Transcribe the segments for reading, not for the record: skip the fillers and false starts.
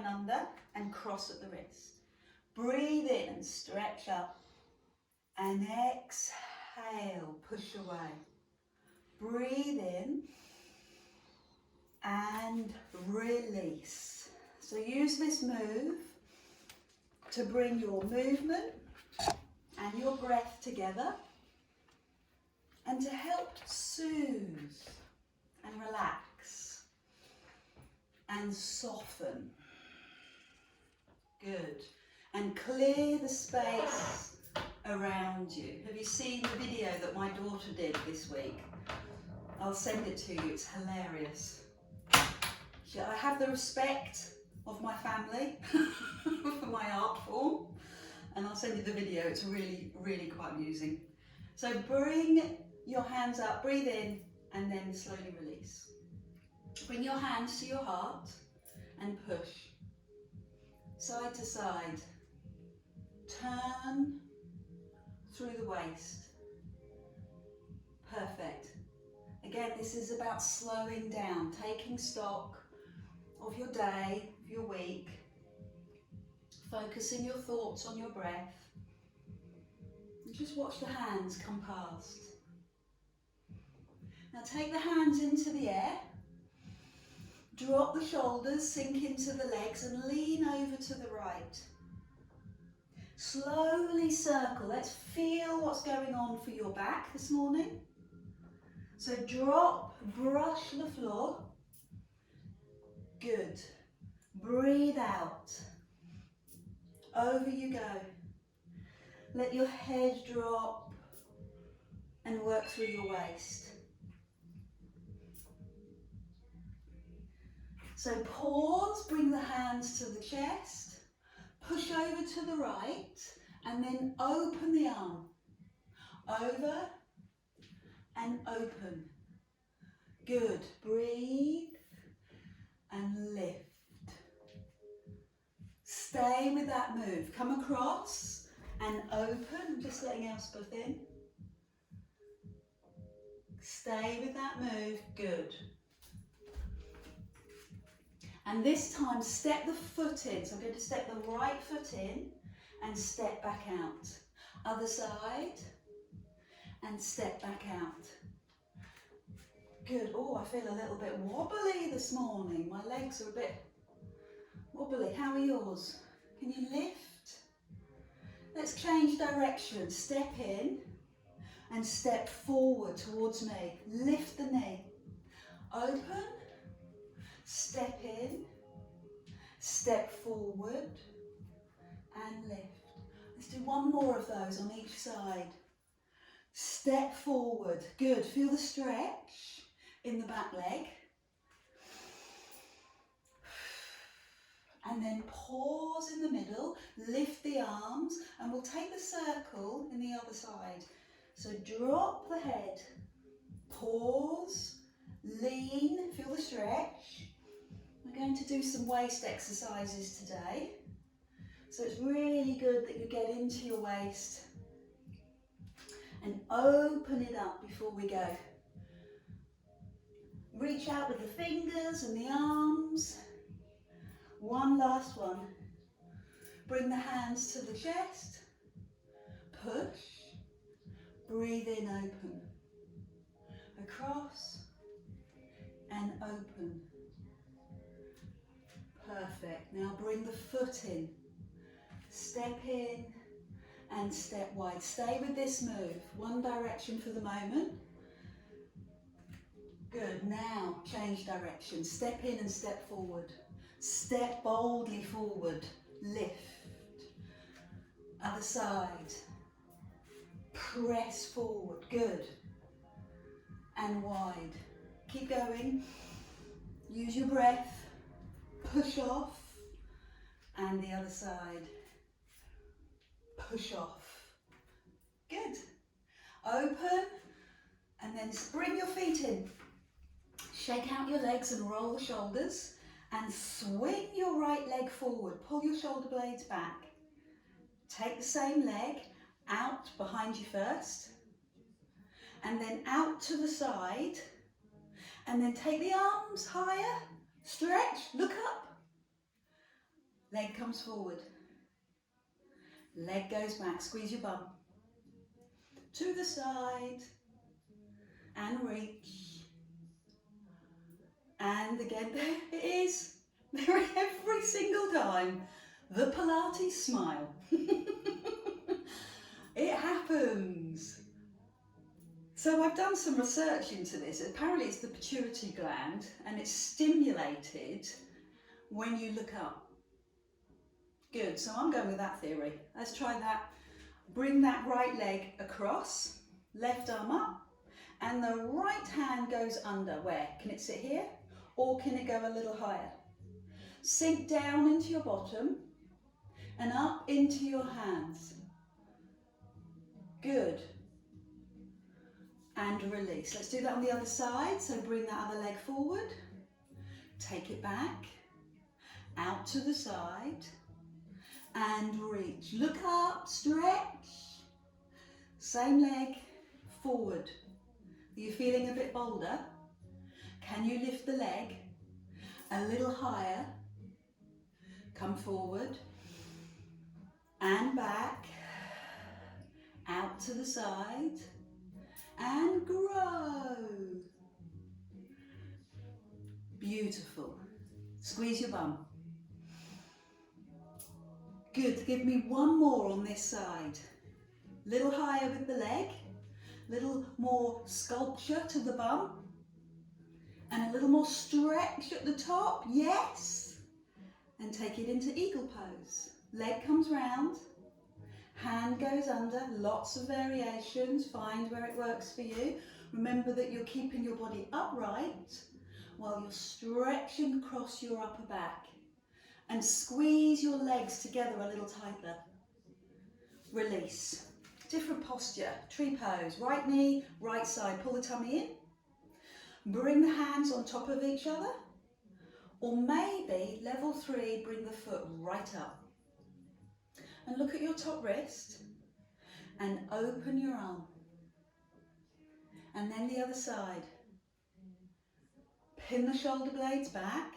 down under and cross at the wrist. Breathe in and stretch up. And exhale, push away. Breathe in and release. So use this move to bring your movement and your breath together and to help soothe and relax and soften. Good. And clear the space around you. Have you seen the video that my daughter did this week? I'll send it to you, it's hilarious. I have the respect of my family for my art form, and I'll send you the video, it's really, really quite amusing. So bring your hands up, breathe in, and then slowly release. Bring your hands to your heart and push. Side to side. Turn through the waist. Perfect. Again, this is about slowing down, taking stock of your day, of your week, focusing your thoughts on your breath, and just watch the hands come past. Now take the hands into the air, drop the shoulders, sink into the legs and lean over to the right. Slowly circle. Let's feel what's going on for your back this morning. So drop, brush the floor. Good. Breathe out. Over you go. Let your head drop and work through your waist. So pause, bring the hands to the chest. Push over to the right and then open the arm. Over and open. Good. Breathe and lift. Stay with that move. Come across and open. Just letting Elspeth in. Stay with that move. Good. And this time, step the foot in. So I'm going to step the right foot in and step back out. Other side and step back out. Good. Oh, I feel a little bit wobbly this morning. My legs are a bit wobbly. How are yours? Can you lift? Let's change direction. Step in and step forward towards me. Lift the knee. Open. Step in, step forward and lift. Let's do one more of those on each side. Step forward. Good. Feel the stretch in the back leg. And then pause in the middle, lift the arms, and we'll take the circle in the other side. So drop the head, pause, lean, feel the stretch. We're going to do some waist exercises today. So it's really good that you get into your waist and open it up before we go. Reach out with the fingers and the arms. One last one. Bring the hands to the chest. Push. Breathe in, open. Across and open. Perfect. Now bring the foot in. Step in and step wide. Stay with this move. One direction for the moment. Good. Now change direction. Step in and step forward. Step boldly forward. Lift. Other side. Press forward. Good. And wide. Keep going. Use your breath. Push off. And the other side. Push off. Good. Open. And then bring your feet in. Shake out your legs and roll the shoulders. And swing your right leg forward. Pull your shoulder blades back. Take the same leg out behind you first. And then out to the side. And then take the arms higher. Stretch. Look up. Leg comes forward. Leg goes back. Squeeze your bum. To the side. And reach. And again, there it is. There every single time. The Pilates smile. It happens. So I've done some research into this. Apparently it's the pituitary gland and it's stimulated when you look up. Good, so I'm going with that theory. Let's try that. Bring that right leg across, left arm up, and the right hand goes under. Where? Can it sit here? Or can it go a little higher? Sink down into your bottom and up into your hands. Good. And release. Let's do that on the other side. So bring that other leg forward. Take it back. Out to the side. And reach. Look up. Stretch. Same leg. Forward. Are you feeling a bit bolder? Can you lift the leg a little higher? Come forward. And back. Out to the side. And grow. Beautiful. Squeeze your bum. Good. Give me one more on this side. Little higher with the leg. Little more sculpture to the bum. And a little more stretch at the top. Yes. And take it into eagle pose. Leg comes round. Hand goes under, lots of variations, find where it works for you. Remember that you're keeping your body upright while you're stretching across your upper back. And squeeze your legs together a little tighter. Release. Different posture, tree pose, right knee, right side, pull the tummy in. Bring the hands on top of each other. Or maybe, level 3, bring the foot right up. And look at your top wrist and open your arm. And then the other side. Pin the shoulder blades back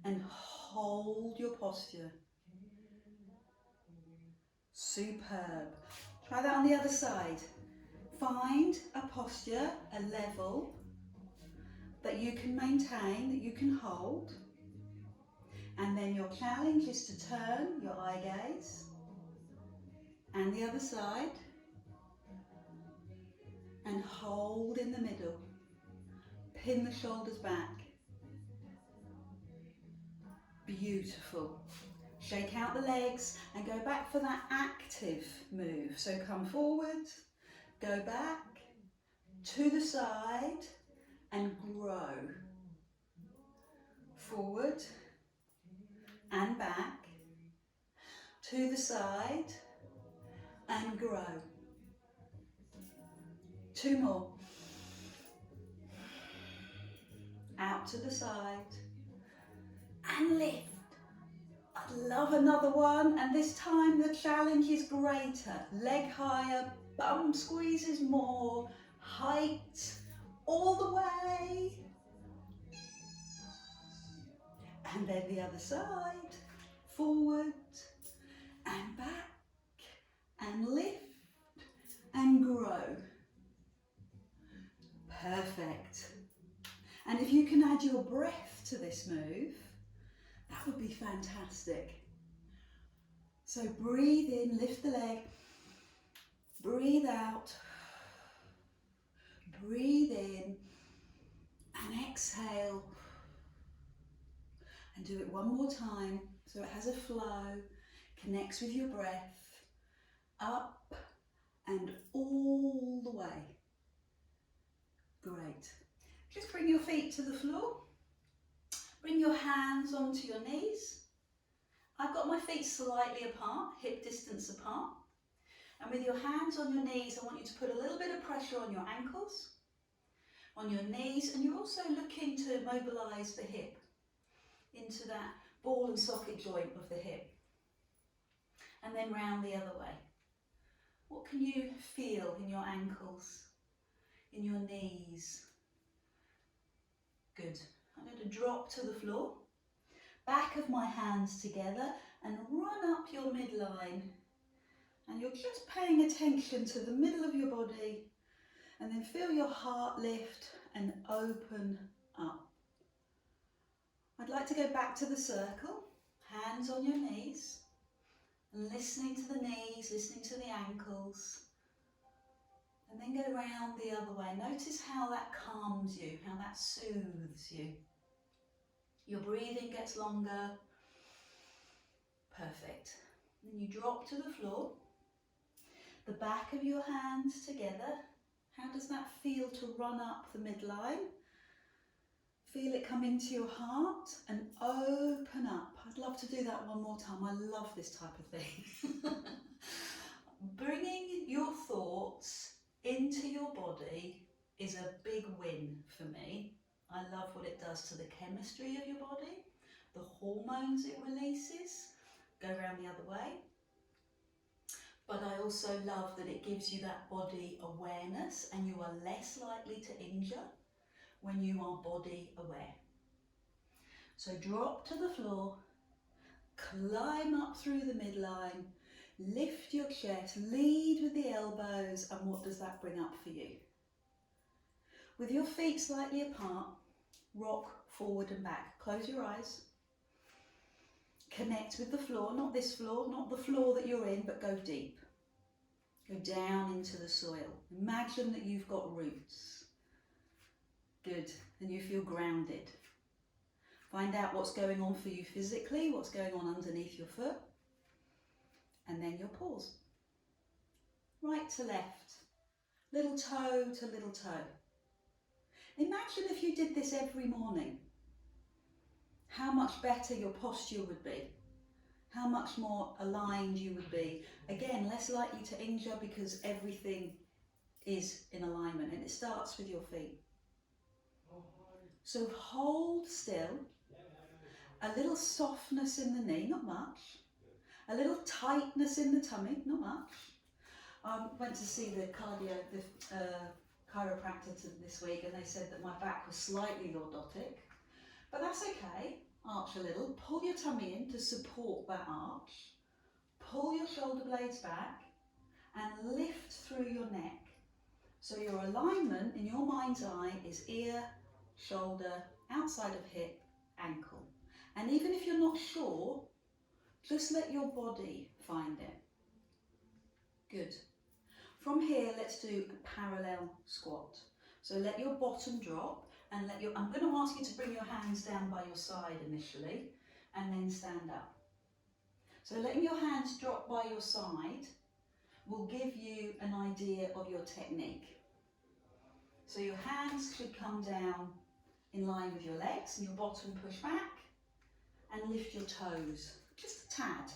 and hold your posture. Superb. Try that on the other side. Find a posture, a level that you can maintain, that you can hold. And then your challenge is to turn your eye gaze. And the other side. And hold in the middle. Pin the shoulders back. Beautiful. Shake out the legs and go back for that active move. So come forward, go back, to the side and grow. Forward and back, to the side and grow. 2 more. Out to the side and lift. I'd love another one, and this time the challenge is greater. Leg higher, bum squeezes more, height all the way. And then the other side, forward and back and lift and grow. Perfect. And if you can add your breath to this move, that would be fantastic. So breathe in, lift the leg, breathe out, breathe in and exhale. And do it one more time so it has a flow, connects with your breath, up and all the way. Great. Just bring your feet to the floor. Bring your hands onto your knees. I've got my feet slightly apart, hip distance apart. And with your hands on your knees, I want you to put a little bit of pressure on your ankles, on your knees, and you're also looking to mobilise the hip into that ball and socket joint of the hip. And then round the other way. What can you feel in your ankles, in your knees? Good. I'm going to drop to the floor. back of my hands together and run up your midline. And you're just paying attention to the middle of your body, and then feel your heart lift and open up. I'd like to go back to the circle, hands on your knees, and listening to the knees, listening to the ankles, and then go round the other way. Notice how that calms you, how that soothes you. Your breathing gets longer. Perfect. Then you drop to the floor, the back of your hands together. How does that feel to run up the midline? Feel it come into your heart and open up. I'd love to do that one more time. I love this type of thing. Bringing your thoughts into your body is a big win for me. I love what it does to the chemistry of your body, the hormones it releases. Go around the other way. But I also love that it gives you that body awareness, and you are less likely to injure when you are body aware. So drop to the floor, climb up through the midline, lift your chest, lead with the elbows, and what does that bring up for you? With your feet slightly apart, rock forward and back. Close your eyes. Connect with the floor, not this floor, not the floor that you're in, but go deep. Go down into the soil. Imagine that you've got roots. Good, and you feel grounded. Find out what's going on for you physically, what's going on underneath your foot, and then your pause. Right to left, little toe to little toe. Imagine if you did this every morning, how much better your posture would be, how much more aligned you would be. Again, less likely to injure because everything is in alignment, and it starts with your feet. So hold still, a little softness in the knee, not much, a little tightness in the tummy, not much. I went to see the chiropractor this week, and they said that my back was slightly lordotic, but that's okay. Arch a little, pull your tummy in to support that arch, pull your shoulder blades back and lift through your neck. So your alignment in your mind's eye is ear, shoulder, outside of hip, ankle. And even if you're not sure, just let your body find it. Good. From here, let's do a parallel squat. So let your bottom drop and I'm going to ask you to bring your hands down by your side initially and then stand up. So letting your hands drop by your side will give you an idea of your technique. So your hands should come down in line with your legs and your bottom push back and lift your toes, just a tad.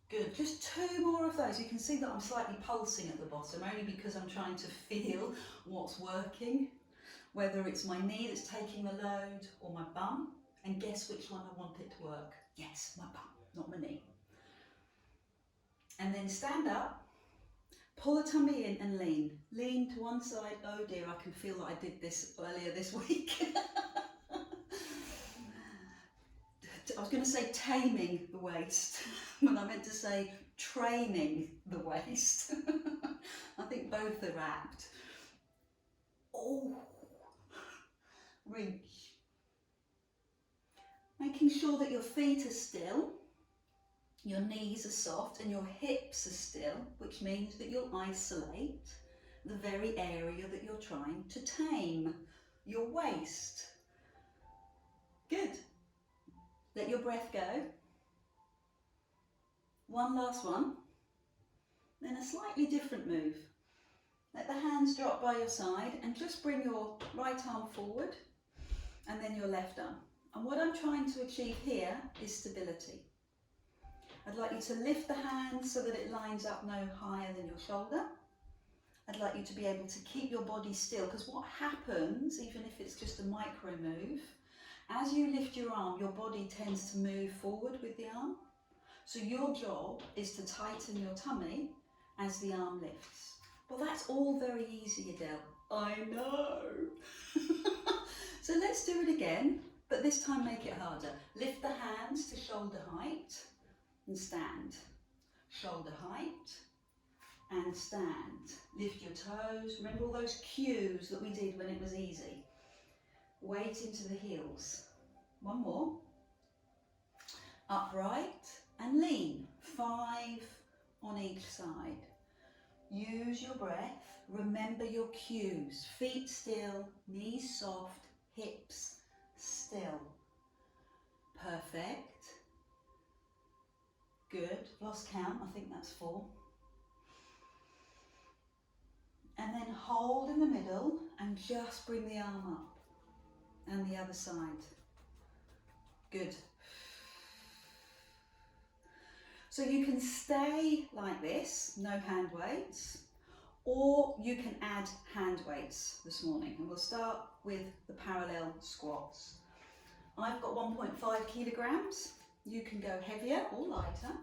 Good, just 2 more of those. You can see that I'm slightly pulsing at the bottom, only because I'm trying to feel what's working, whether it's my knee that's taking the load or my bum, and guess which one I want it to work. Yes, my bum, not my knee. And then stand up, pull the tummy in and lean. Lean to one side. Oh dear, I can feel that I did this earlier this week. I was going to say taming the waist, but I meant to say training the waist. I think both are apt. Oh, reach. Making sure that your feet are still, your knees are soft and your hips are still, which means that you'll isolate the very area that you're trying to tame, your waist. Good. Let your breath go. One last one. Then a slightly different move. Let the hands drop by your side and just bring your right arm forward and then your left arm. And what I'm trying to achieve here is stability. I'd like you to lift the hands so that it lines up no higher than your shoulder. I'd like you to be able to keep your body still, because what happens, even if it's just a micro move, as you lift your arm, your body tends to move forward with the arm. So your job is to tighten your tummy as the arm lifts. Well, that's all very easy, Adele. I know. So let's do it again. but this time make it harder. Lift the hands to shoulder height and stand. Shoulder height and stand. Lift your toes. Remember all those cues that we did when it was easy. Weight into the heels. One more. Upright and lean. 5 on each side. Use your breath. Remember your cues. Feet still, knees soft, hips still. Perfect. Good. Lost count. I think that's 4. And then hold in the middle and just bring the arm up. And the other side. Good. So you can stay like this, no hand weights, or you can add hand weights this morning. And we'll start with the parallel squats. I've got 1.5 kilograms. You can go heavier or lighter.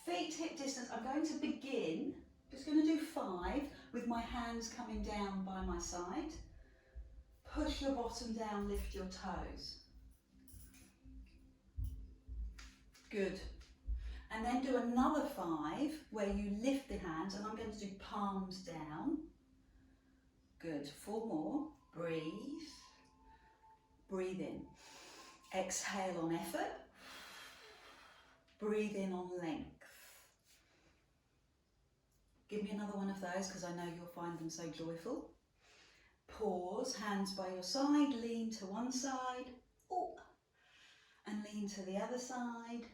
Feet hip distance, I'm going to begin, just going to do 5 with my hands coming down by my side. Push your bottom down, lift your toes. Good. And then do another 5 where you lift the hands, and I'm going to do palms down. Good. 4 more. Breathe. Breathe in. Exhale on effort. Breathe in on length. Give me another one of those because I know you'll find them so joyful. Pause, hands by your side, lean to one side, oh, and lean to the other side.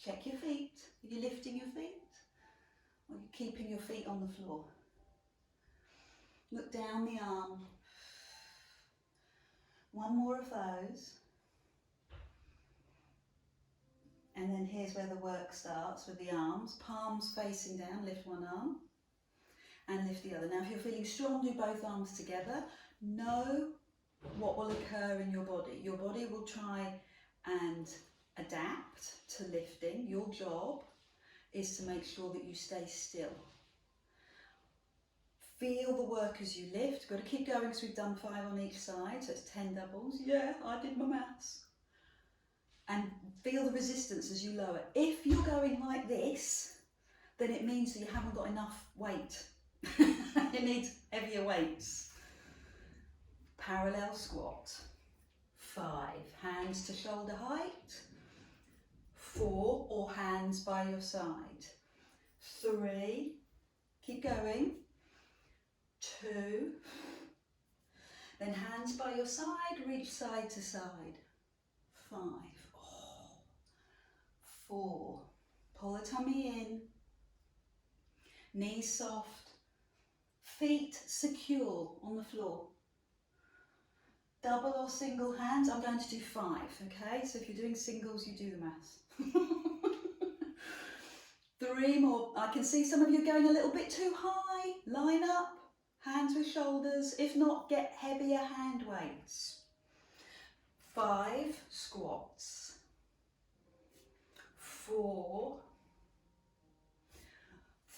Check your feet. Are you lifting your feet? Or are you keeping your feet on the floor? Look down the arm. One more of those. And then here's where the work starts with the arms. Palms facing down, lift one arm and lift the other. Now if you're feeling strong, do both arms together. Know what will occur in your body. Your body will try and adapt to lifting. Your job is to make sure that you stay still. Feel the work as you lift. Got to keep going because we've done 5 on each side, so it's 10 doubles. Yeah, I did my maths. And feel the resistance as you lower. If you're going like this, then it means that you haven't got enough weight. You need heavier weights. Parallel squat. 5, hands to shoulder height. 4, or hands by your side. 3, keep going. 2, then hands by your side, reach side to side. 5, 4, pull the tummy in, knees soft, feet secure on the floor. Double or single hands, I'm going to do 5, okay? So if you're doing singles, you do the maths. 3 more, I can see some of you going a little bit too high. Line up, hands with shoulders. If not, get heavier hand weights. 5 squats. 4,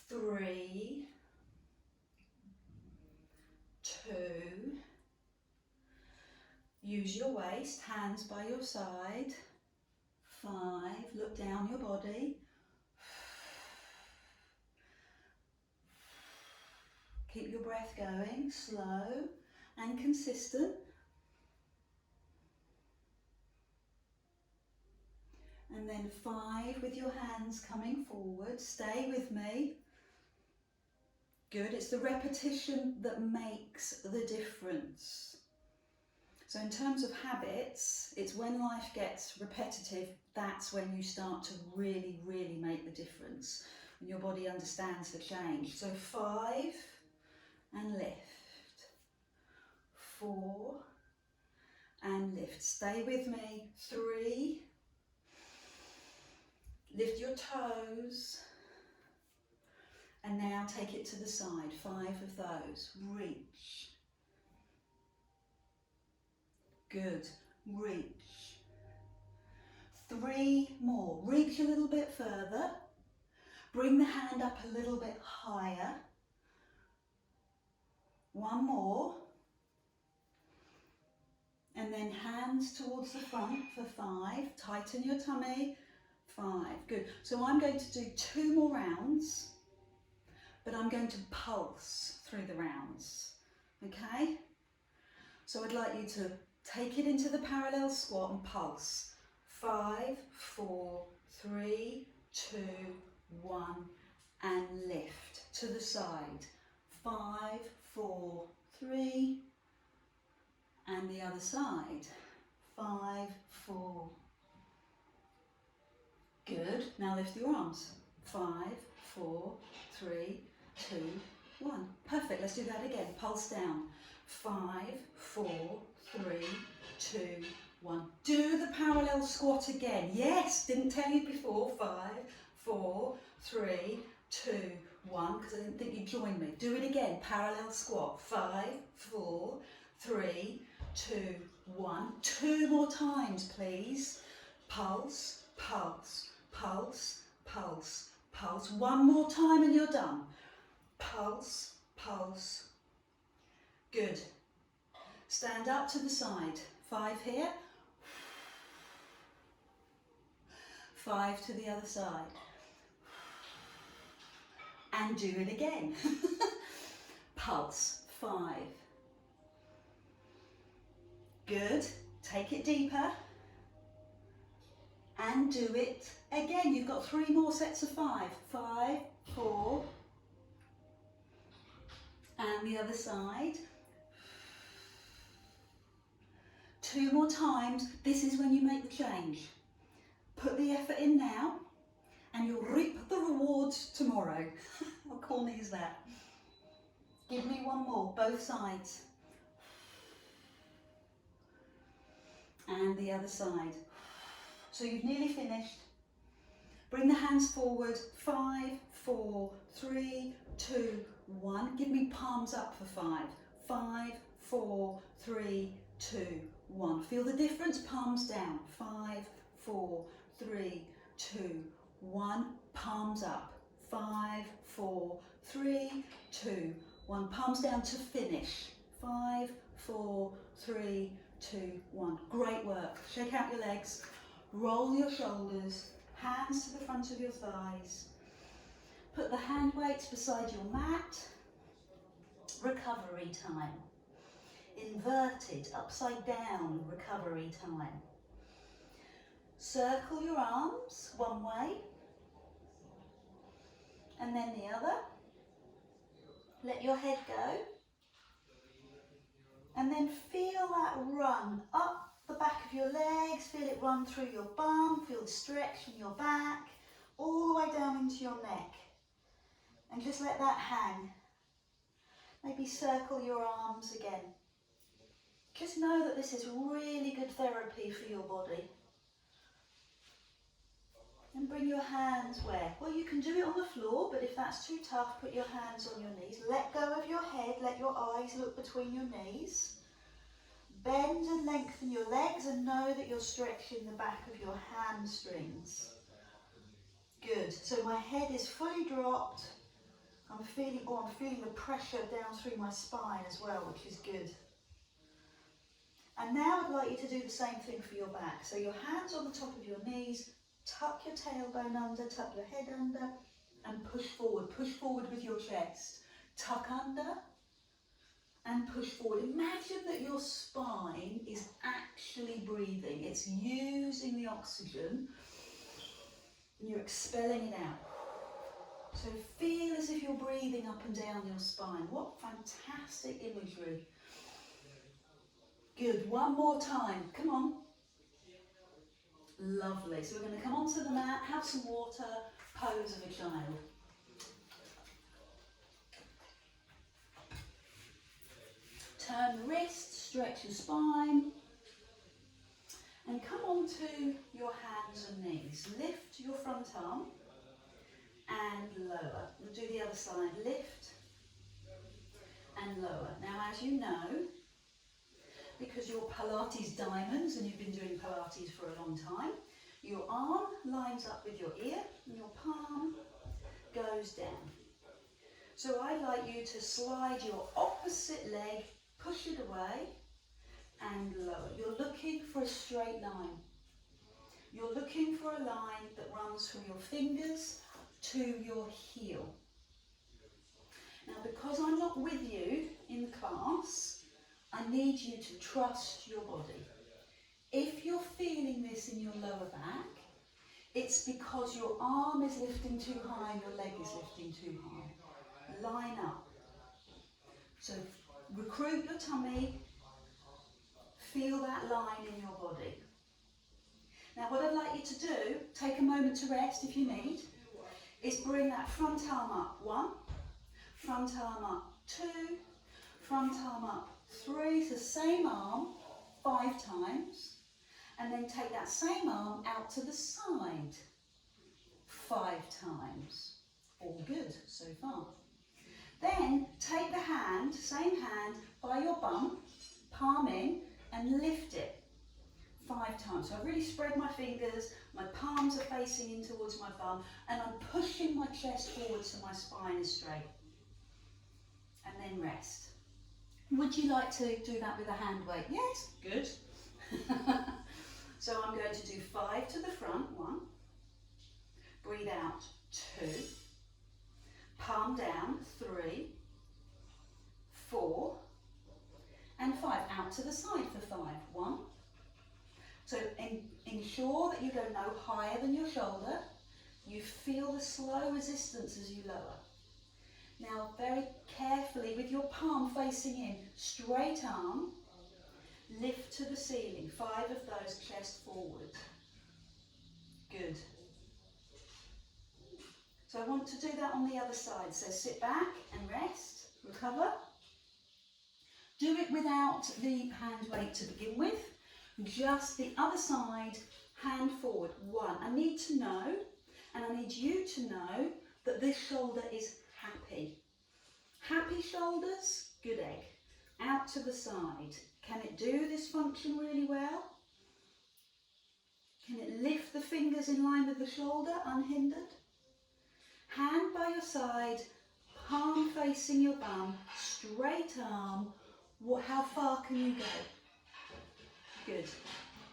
3, 2, use your waist, hands by your side. 5, look down your body. Keep your breath going, slow and consistent. And then 5 with your hands coming forward. Stay with me. Good, it's the repetition that makes the difference. So in terms of habits, it's when life gets repetitive, that's when you start to really, really make the difference. When your body understands the change. So 5 and lift. 4 and lift. Stay with me. 3. Lift your toes. And now take it to the side. 5 of those. Reach. Good. Reach. 3 more. Reach a little bit further. Bring the hand up a little bit higher. 1 more. And then hands towards the front for 5. Tighten your tummy. 5. Good. So I'm going to do 2 more rounds, but I'm going to pulse through the rounds. Okay? So I'd like you to take it into the parallel squat and pulse. 5, 4, 3, 2, 1, and lift to the side. 5, 4, 3, and the other side. 5, 4. Good. Now lift your arms. 5, 4, 3, 2, 1. Perfect. Let's do that again. Pulse down. 5, 4, 3, 2, 1. Do the parallel squat again. Yes, didn't tell you before. 5, 4, 3, 2, 1, because I didn't think you'd join me. Do it again. Parallel squat. 5, 4, 3, 2, 1. 2 more times, please. Pulse, pulse, pulse, pulse, pulse. 1 more time and you're done. Pulse, pulse. Good. Stand up to the side. 5 here. 5 to the other side. And do it again. Pulse. 5. Good. Take it deeper. And do it again. You've got 3 more sets of 5. 5, 4. And the other side. 2 more times. This is when you make the change. Put the effort in now and you'll reap the rewards tomorrow. How corny is that? Give me 1 more, both sides. And the other side. So you've nearly finished. Bring the hands forward. 5, 4, 3, 2, 1. Give me palms up for 5. 5, 4, 3, 2, 1. Feel the difference? Palms down. 5, 4, 3, 2, 1. Palms up. 5, 4, 3, 2, 1. Palms down to finish. 5, 4, 3, 2, 1. Great work. Shake out your legs. Roll your shoulders. Hands to the front of your thighs. Put the hand weights beside your mat. Recovery time. Inverted, upside down recovery time. Circle your arms 1 way and then the other. Let your head go. And then feel that run up the back of your legs. Feel it run through your bum. Feel the stretch in your back. All the way down into your neck. And just let that hang. Maybe circle your arms again. Just know that this is really good therapy for your body. And bring your hands where? Well, you can do it on the floor, but if that's too tough, put your hands on your knees. Let go of your head, let your eyes look between your knees. Bend and lengthen your legs and know that you're stretching the back of your hamstrings. Good. So my head is fully dropped. I'm feeling the pressure down through my spine as well, which is good. And now I'd like you to do the same thing for your back. So your hands on the top of your knees, tuck your tailbone under, tuck your head under, and push forward. Push forward with your chest. Tuck under and push forward. Imagine that your spine is actually breathing. It's using the oxygen and you're expelling it out. So feel as if you're breathing up and down your spine. What fantastic imagery. Good. 1 more time. Come on. Lovely. So we're going to come onto the mat, have some water, pose of a child. Turn the wrist, stretch your spine, and come onto your hands and knees. Lift your front arm and lower. We'll do the other side. Lift and lower. Now, as you know, because you're Pilates diamonds and you've been doing Pilates for a long time, your arm lines up with your ear and your palm goes down. So I'd like you to slide your opposite leg, push it away, and lower. You're looking for a straight line. You're looking for a line that runs from your fingers to your heel. Now, because I'm not with you in the class, I need you to trust your body. If you're feeling this in your lower back, it's because your arm is lifting too high and your leg is lifting too high. Line up. So recruit your tummy, feel that line in your body. Now what I'd like you to do, take a moment to rest if you need, is bring that front arm up 1, front arm up 2, front arm up 3, so same arm 5 times, and then take that same arm out to the side 5 times. All good so far. Then take the hand, same hand, by your bum, palm in, and lift it 5 times. So I've really spread my fingers, my palms are facing in towards my bum, and I'm pushing my chest forward so my spine is straight. And then rest. Would you like to do that with a hand weight? Yes, good. So I'm going to do 5 to the front, 1. Breathe out, 2. Palm down, 3, 4, and 5. Out to the side for 5. 1. So ensure that you go no higher than your shoulder. You feel the slow resistance as you lower. Now very carefully with your palm facing in, straight arm, lift to the ceiling. 5 of those, chest forward. Good. So I want to do that on the other side. So sit back and rest, recover. Do it without the hand weight to begin with. Just the other side, hand forward. 1. I need to know, and I need you to know, that this shoulder is happy. Happy shoulders, good egg. Out to the side. Can it do this function really well? Can it lift the fingers in line with the shoulder unhindered? Hand by your side, palm facing your bum, straight arm. How far can you go? Good.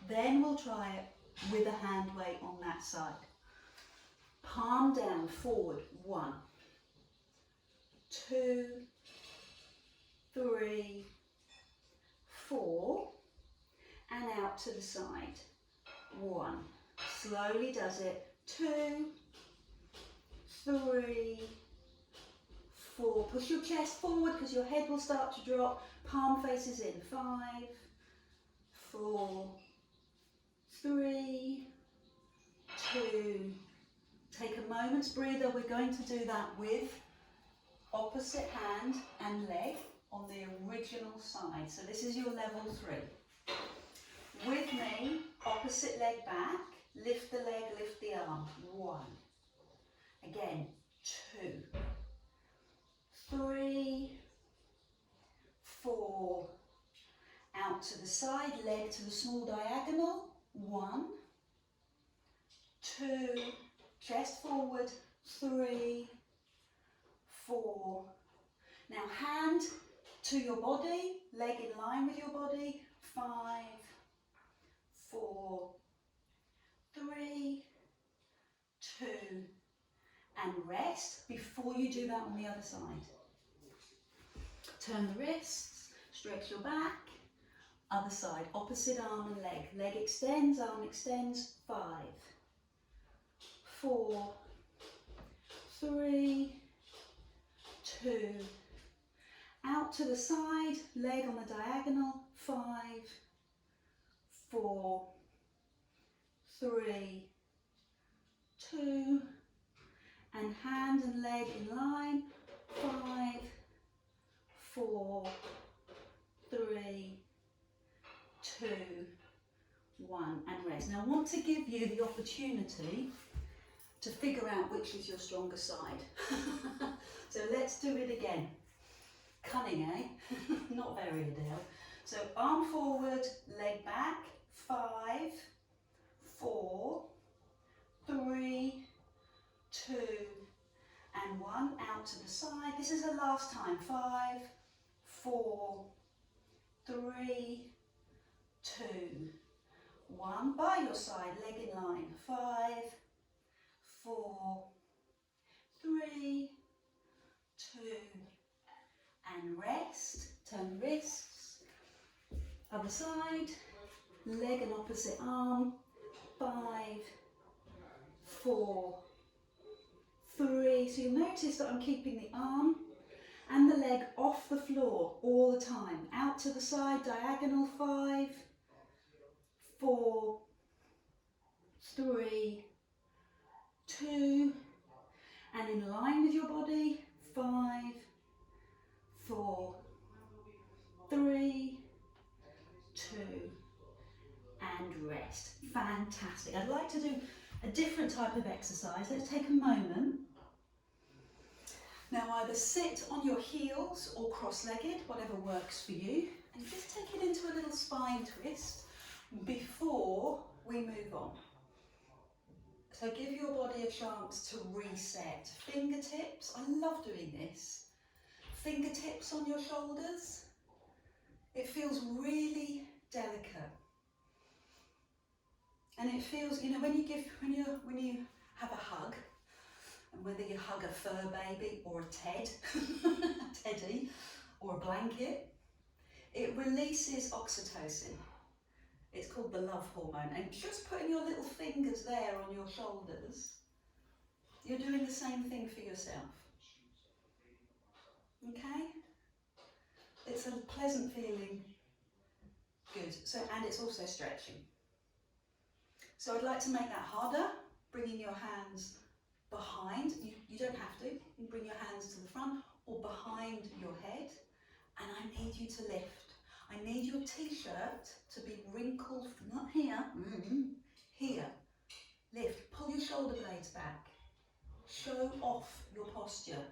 Then we'll try it with a hand weight on that side. Palm down, forward. 1, 2, 3, 4, and out to the side. 1. Slowly does it. 2, 3, 4. Push your chest forward because your head will start to drop. Palm faces in. 5, 4, 3, 2. Take a moment's breather. We're going to do that with opposite hand and leg on the original side. So this is your level 3. With me, opposite leg back. Lift the leg, lift the arm. 1. Again, 2, 3, 4, out to the side, leg to the small diagonal. 1, 2, chest forward. 3, 4. Now hand to your body, leg in line with your body. 5, 4, 3, 2, and rest before you do that on the other side. Turn the wrists, stretch your back, other side, opposite arm and leg. Leg extends, arm extends. 5, 4, 3, 2, out to the side, leg on the diagonal. 5, 4, 3, 2, and hand and leg in line. 5, 4, 3, 2, 1, and rest. Now I want to give you the opportunity to figure out which is your stronger side. So let's do it again. Cunning, eh? Not very, Adele. So arm forward, leg back. 5, 4, 3, 2, and 1. Out to the side. This is the last time. 5, 4, 3, 2, 1. By your side, leg in line. 5, 4, 3, 2, and rest. Turn wrists. Other side, leg and opposite arm. 5, 4, 3. So you'll notice that I'm keeping the arm and the leg off the floor all the time. Out to the side, diagonal. 5, 4, 3, 2, and in line with your body. 5, 4, 3, 2, and rest. Fantastic. I'd like to do a different type of exercise. Let's take a moment. Now either sit on your heels or cross-legged, whatever works for you, and just take it into a little spine twist before we move on. So give your body a chance to reset. Fingertips, I love doing this. Fingertips on your shoulders. It feels really delicate. And it feels, you know, when you have a hug, and whether you hug a fur baby or a teddy, or a blanket, it releases oxytocin. It's called the love hormone. And just putting your little fingers there on your shoulders, you're doing the same thing for yourself. Okay? It's a pleasant feeling. Good. So, and it's also stretching. So I'd like to make that harder, bringing your hands behind. You don't have to. You can bring your hands to the front or behind your head. And I need you to lift. I need your t-shirt to be wrinkled, not here, here. Lift. Pull your shoulder blades back. Show off your posture.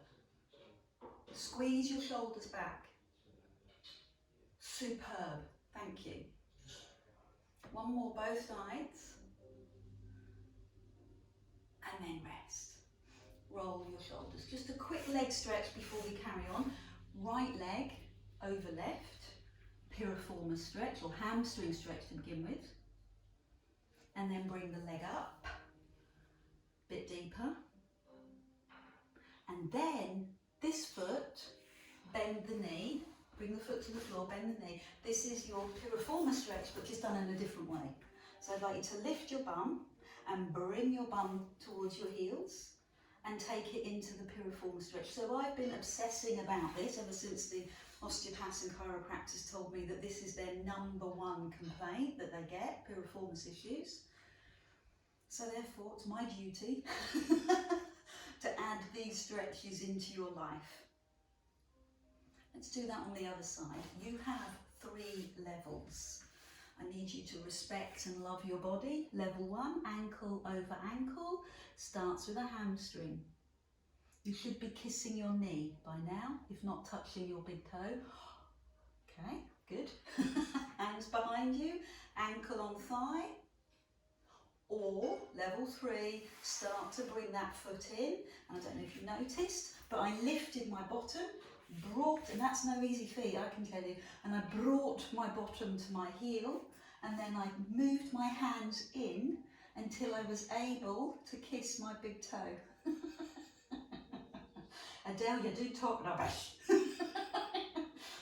Squeeze your shoulders back. Superb. Thank you. One more, both sides. And then rest. Roll your shoulders. Just a quick leg stretch before we carry on. Right leg over left. Piriformis stretch or hamstring stretch to begin with. And then bring the leg up. Bit deeper. And then this foot, bend the knee. Bring the foot to the floor, bend the knee. This is your piriformis stretch, but just done in a different way. So I'd like you to lift your bum and bring your bum towards your heels and take it into the piriformis stretch. So I've been obsessing about this ever since the osteopaths and chiropractors told me that this is their #1 complaint that they get, piriformis issues. So therefore it's my duty to add these stretches into your life. Let's do that on the other side. You have 3 levels. I need you to respect and love your body. Level 1, ankle over ankle, starts with a hamstring. You should be kissing your knee by now, if not touching your big toe. Okay, good. Hands behind you, ankle on thigh. Or level 3, start to bring that foot in. And I don't know if you noticed, but I lifted my bottom, and that's no easy feat, I can tell you, and I brought my bottom to my heel, and then I moved my hands in until I was able to kiss my big toe. Adele, you do talk rubbish.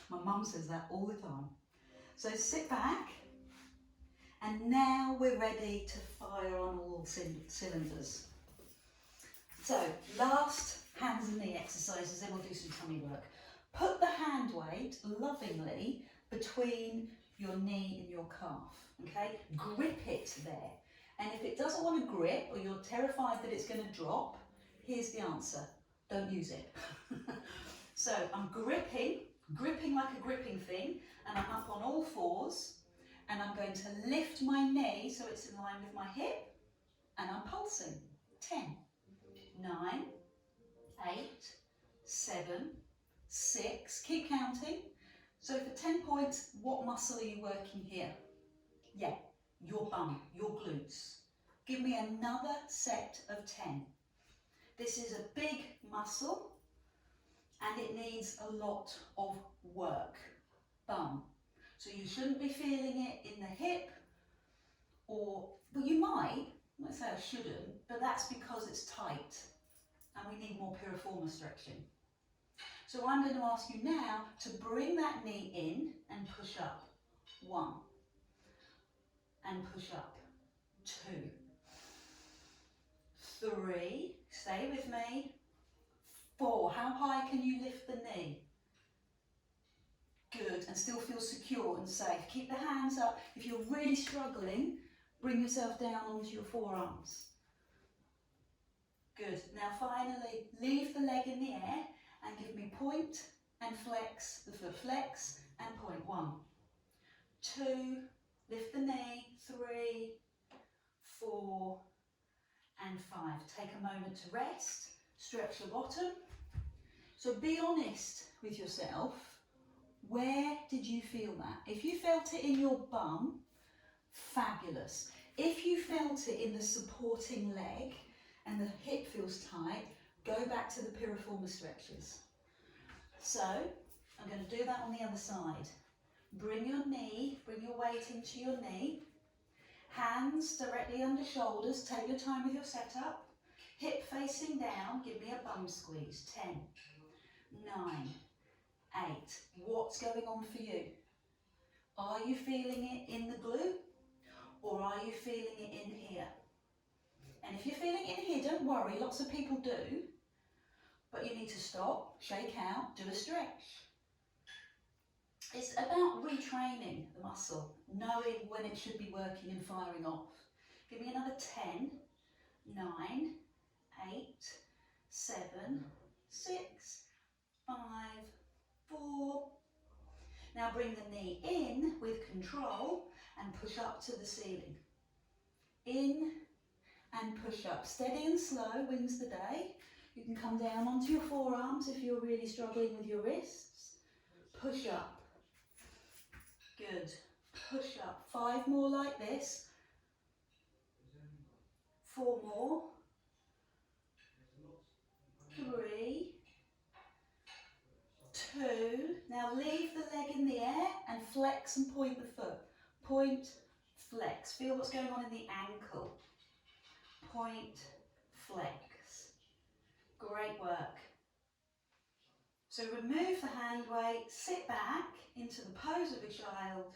My mum says that all the time. So sit back, and now we're ready to fire on all cylinders. So last hands and knee exercises, then we'll do some tummy work. Put the hand weight lovingly between your knee and your calf, okay? Grip it there. And if it doesn't want to grip, or you're terrified that it's going to drop, here's the answer. Don't use it. So I'm gripping like a gripping thing, and I'm up on all fours, and I'm going to lift my knee so it's in line with my hip, and I'm pulsing. 10, 9, 8, 7, 6, keep counting. So for 10 points, what muscle are you working here? Yeah, your bum, your glutes. Give me another set of 10. This is a big muscle and it needs a lot of work. Bum. So you shouldn't be feeling it in the hip, or, well, you might, let's say I shouldn't, but that's because it's tight and we need more piriformis stretching. So I'm going to ask you now to bring that knee in and push up. 1. And push up. 2. 3. Stay with me. 4. How high can you lift the knee? Good. And still feel secure and safe. Keep the hands up. If you're really struggling, bring yourself down onto your forearms. Good. Now finally, leave the leg in the air and give me point and flex the foot. Flex and point. 1, 2, lift the knee. 3, 4 and 5. Take a moment to rest. Stretch your bottom. So be honest with yourself. Where did you feel that? If you felt it in your bum, fabulous. If you felt it in the supporting leg and the hip feels tight, go back to the piriformis stretches. So I'm going to do that on the other side. Bring your knee, bring your weight into your knee. Hands directly under shoulders. Take your time with your setup. Hip facing down. Give me a bum squeeze. 10, 9, 8. What's going on for you? Are you feeling it in the glute, or are you feeling it in here? And if you're feeling it in here, don't worry, lots of people do, but you need to stop, shake out, do a stretch. It's about retraining the muscle, knowing when it should be working and firing off. Give me another 10, 9, 8, 7, 6, 5, 4. Now bring the knee in with control and push up to the ceiling. In and push up. Steady and slow wins the day. You can come down onto your forearms if you're really struggling with your wrists. Push up. Good. Push up. 5 more like this. 4 more. 3, 2. Now leave the leg in the air and flex and point the foot. Point, flex. Feel what's going on in the ankle. Point, flex. Great work. So remove the hand weight, sit back into the pose of a child,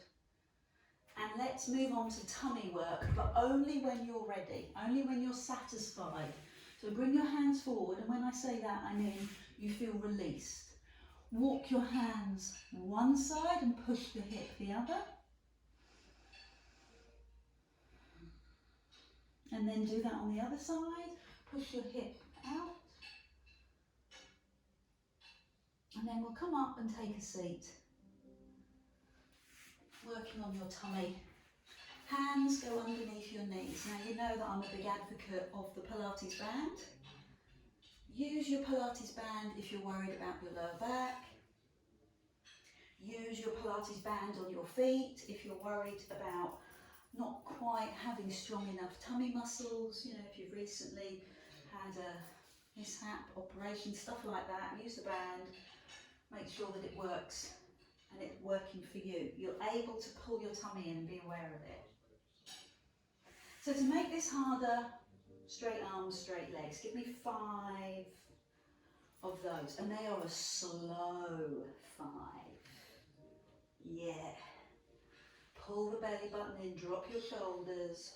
and let's move on to tummy work, but only when you're ready, only when you're satisfied. So bring your hands forward, and when I say that, I mean you feel released. Walk your hands one side and push the hip the other. And then do that on the other side. Push your hip out. And then we'll come up and take a seat. Working on your tummy. Hands go underneath your knees. Now you know that I'm a big advocate of the Pilates band. Use your Pilates band if you're worried about your lower back. Use your Pilates band on your feet if you're worried about not quite having strong enough tummy muscles. You know, if you've recently had a mishap, operation, stuff like that, use the band. Make sure that it works and it's working for you. You're able to pull your tummy in and be aware of it. So to make this harder, straight arms, straight legs. Give me 5 of those, and they are a slow 5. Yeah. Pull the belly button in, drop your shoulders.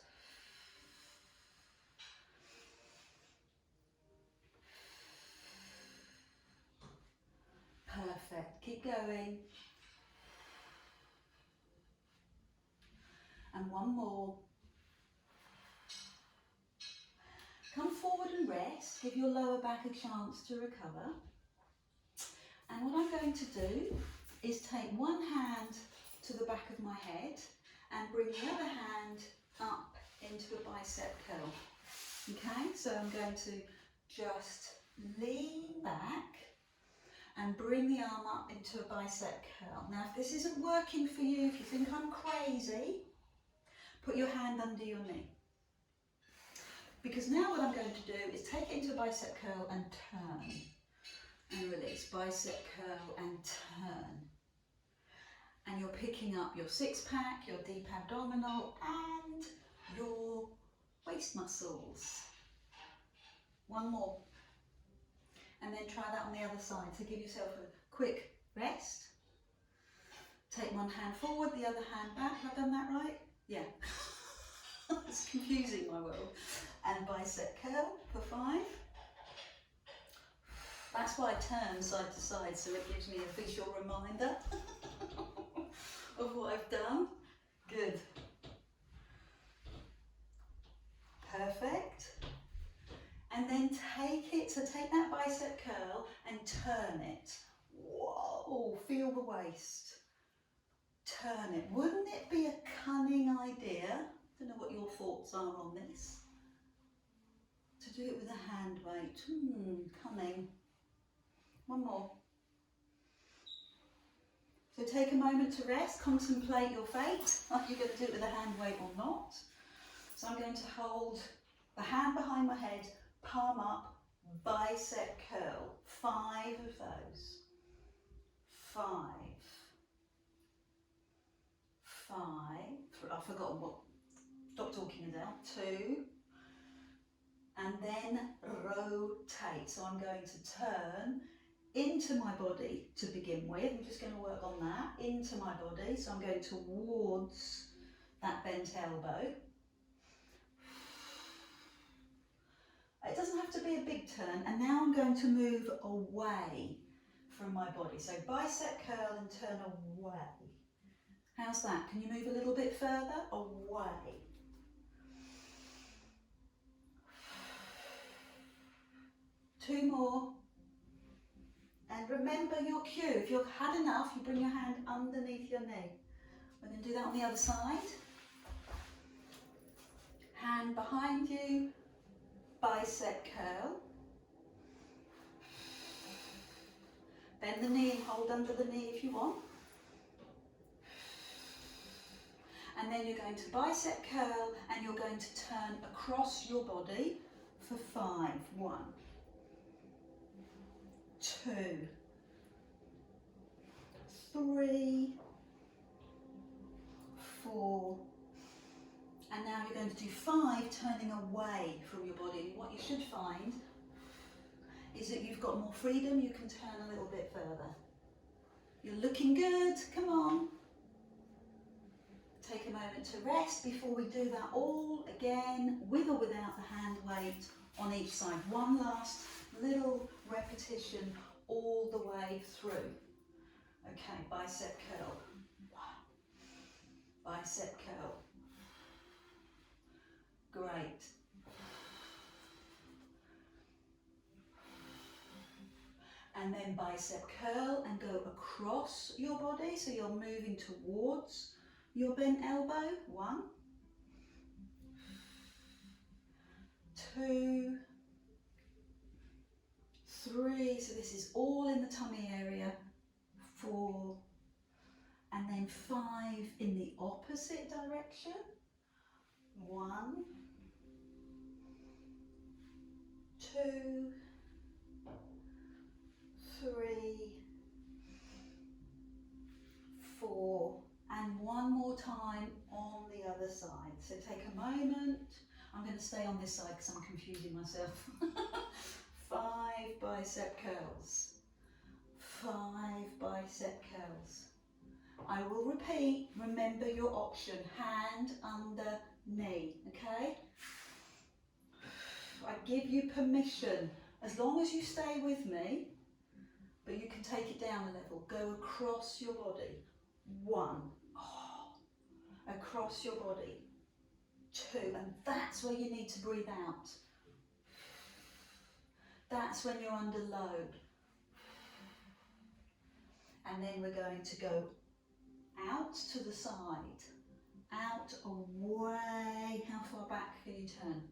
Perfect. Keep going. And one more. Come forward and rest. Give your lower back a chance to recover. And what I'm going to do is take one hand to the back of my head and bring the other hand up into a bicep curl. Okay, so I'm going to just lean back and bring the arm up into a bicep curl. Now, if this isn't working for you, if you think I'm crazy, put your hand under your knee. Because now what I'm going to do is take it into a bicep curl and turn and release. Bicep curl and turn. And you're picking up your six pack, your deep abdominal and your waist muscles. One more. And then try that on the other side. So give yourself a quick rest. Take one hand forward, the other hand back. Have I done that right? Yeah. It's confusing my world. And bicep curl for 5. That's why I turn side to side, so it gives me a visual reminder of what I've done. Good. Perfect. And then take it, so take that bicep curl and turn it. Whoa, feel the waist. Turn it. Wouldn't it be a cunning idea? I don't know what your thoughts are on this. To do it with a hand weight. Cunning. One more. So take a moment to rest, contemplate your fate. Are you going to do it with a hand weight or not? So I'm going to hold the hand behind my head, palm up, bicep curl. 5 of those. 5. 5. I've forgotten what. Stop talking, Adele. 2. And then rotate. So I'm going to turn into my body to begin with. I'm just going to work on that. Into my body. So I'm going towards that bent elbow. It doesn't have to be a big turn. And now I'm going to move away from my body. So bicep curl and turn away. How's that? Can you move a little bit further? Away. Two more. And remember your cue. If you've had enough, you bring your hand underneath your knee. We're going to do that on the other side. Hand behind you, bicep curl. Bend the knee and hold under the knee if you want. And then you're going to bicep curl and you're going to turn across your body for 5. 1, 2, 3, 4, and now you're going to do 5 turning away from your body. What you should find is that you've got more freedom, you can turn a little bit further. You're looking good, come on. Take a moment to rest before we do that all again, with or without the hand weight on each side. One last little repetition all the way through. Okay, bicep curl. Bicep curl. Great. And then bicep curl and go across your body, so you're moving towards your bent elbow. 1, 2, 3, so this is all in the tummy area. 4, and then 5 in the opposite direction. 1, 2, 3, 4, and one more time on the other side. So take a moment. I'm going to stay on this side because I'm confusing myself. 5 bicep curls. 5 bicep curls. I will repeat. Remember your option. Hand under knee. Okay? I give you permission, as long as you stay with me, but you can take it down a level. Go across your body. 1. Across your body. 2, and that's where you need to breathe out. That's when you're under load. And then we're going to go out to the side. Out, away. How far back can you turn?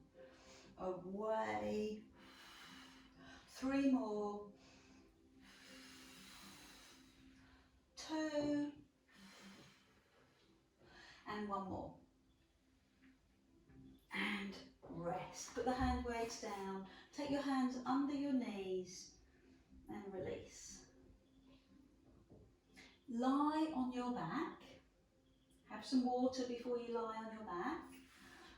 Away. 3 more. 2. And 1 more. And rest. Put the hand weights down. Take your hands under your knees and release. lie on your back. Have some water before you lie on your back.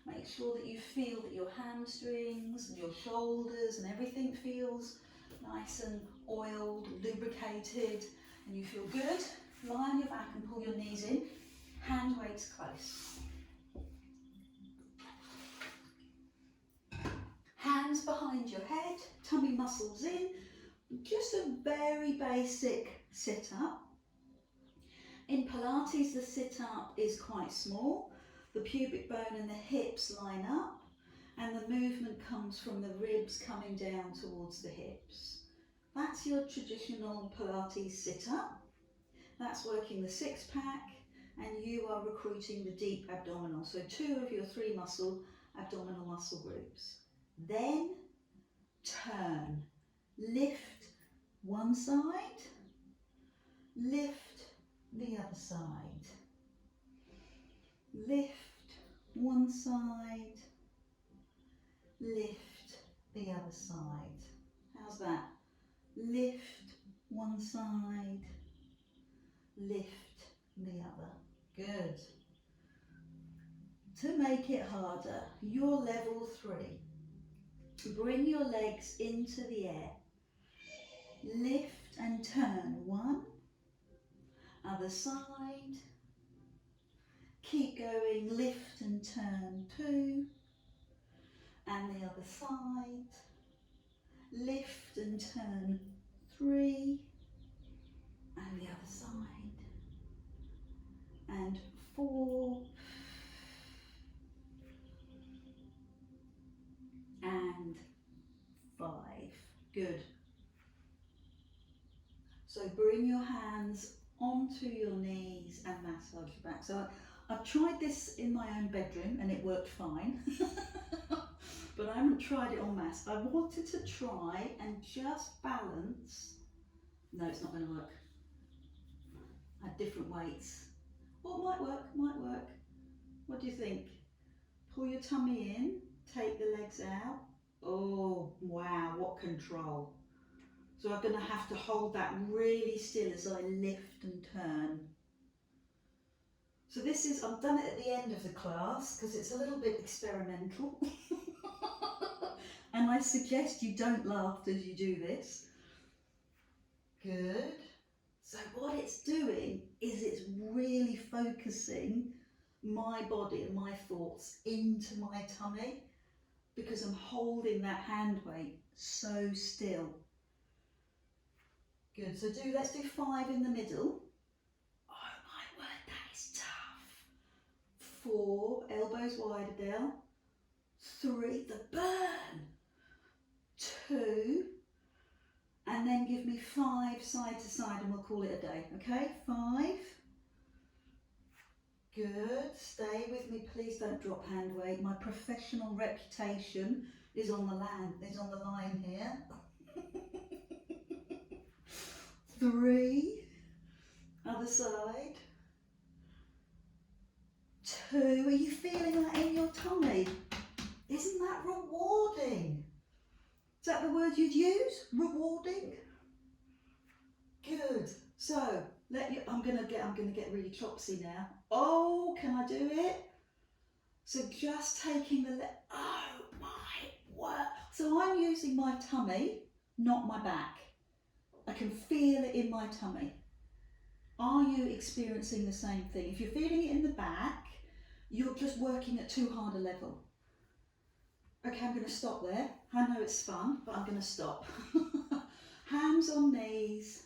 Make sure that you feel that your hamstrings and your shoulders and everything feels nice and oiled, lubricated, and you feel good. Lie on your back and pull your knees in. Hand weights close. Hands behind your head, tummy muscles in. Just a very basic sit-up. In Pilates, the sit-up is quite small. The pubic bone and the hips line up, and the movement comes from the ribs coming down towards the hips. That's your traditional Pilates sit-up. That's working the six-pack, and you are recruiting the deep abdominal. So 2 of your 3 abdominal muscle groups. Then turn. Lift one side, lift the other side. Lift one side, lift the other side. How's that? Lift one side, lift the other. Good. To make it harder, your level 3. Bring your legs into the air. Lift and turn 1. Other side. Keep going, lift and turn 2. And the other side. Lift and turn 3. And the other side. And 4. And 5. Good. So bring your hands onto your knees and massage your back. So I've tried this in my own bedroom and it worked fine. But I haven't tried it en masse. I wanted to try and just balance. No, it's not going to work. At different weights. Well, it might work, might work. What do you think? Pull your tummy in, take the legs out. Oh, wow, what control. So I'm going to have to hold that really still as I lift and turn. So this is, I've done it at the end of the class because it's a little bit experimental. And I suggest you don't laugh as you do this. Good. So what it's doing is it's really focusing my body and my thoughts into my tummy because I'm holding that hand weight so still. Good, so let's do 5 in the middle. Oh my word, that is tough. 4, elbows wide, Adele. 3, the burn. 2, and then give me 5 side to side and we'll call it a day, okay? 5. Good, stay with me, please don't drop hand weight. My professional reputation is on the line here. 3, other side. 2, are you feeling that in your tummy? Isn't that rewarding? Is that the word you'd use? Rewarding? Good. So I'm gonna get really chopsy now. Oh, can I do it? So just taking oh my word. So I'm using my tummy, not my back. I can feel it in my tummy. Are you experiencing the same thing? If you're feeling it in the back, you're just working at too hard a level. Okay, I'm going to stop there. I know it's fun, but I'm going to stop. Hands on knees.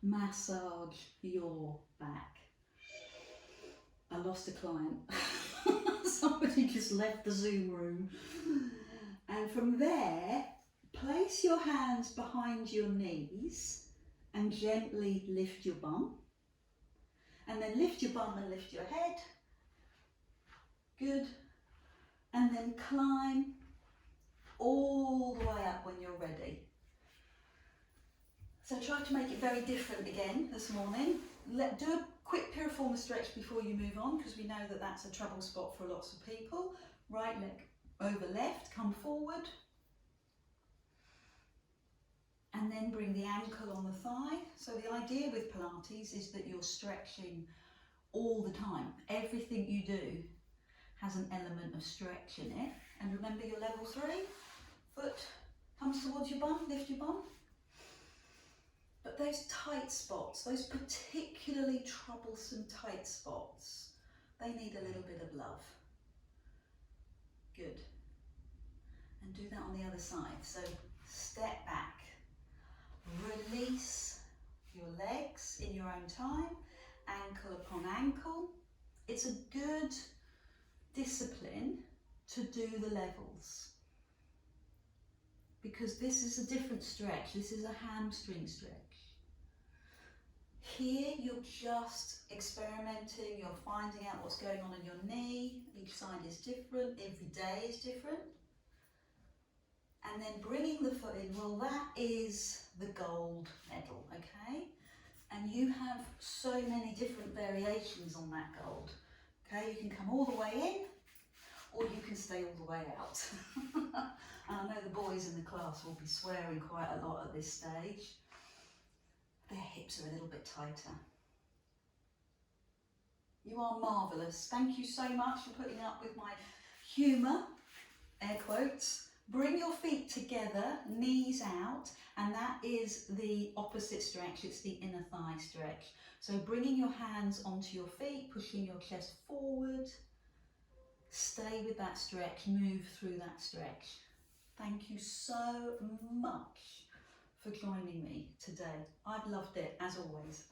Massage your back. I lost a client. Somebody just left the Zoom room. And from there, place your hands behind your knees and gently lift your bum. And then lift your bum and lift your head. Good. And then climb all the way up when you're ready. So try to make it very different again this morning. Do a quick piriformis stretch before you move on because we know that that's a trouble spot for lots of people. Right leg over left, come forward. And then bring the ankle on the thigh. So the idea with Pilates is that you're stretching all the time. Everything you do has an element of stretch in it. And remember your level 3, foot comes towards your bum, lift your bum. But those tight spots, those particularly troublesome tight spots, they need a little bit of love. Good. And do that on the other side. So step back, release your legs in your own time, ankle upon ankle. It's a good discipline to do the levels, because this is a different stretch. This is a hamstring stretch. Here you're just experimenting, you're finding out what's going on in your knee. Each side is different, every day is different. And then bringing the foot in, well, that is the gold medal, okay? And you have so many different variations on that gold. Okay, you can come all the way in, or you can stay all the way out. And I know the boys in the class will be swearing quite a lot at this stage. Their hips are a little bit tighter. You are marvellous. Thank you so much for putting up with my humour, air quotes. Bring your feet together, knees out, and that is the opposite stretch. It's the inner thigh stretch. So bringing your hands onto your feet, pushing your chest forward. Stay with that stretch, move through that stretch. Thank you so much for joining me today. I've loved it, as always.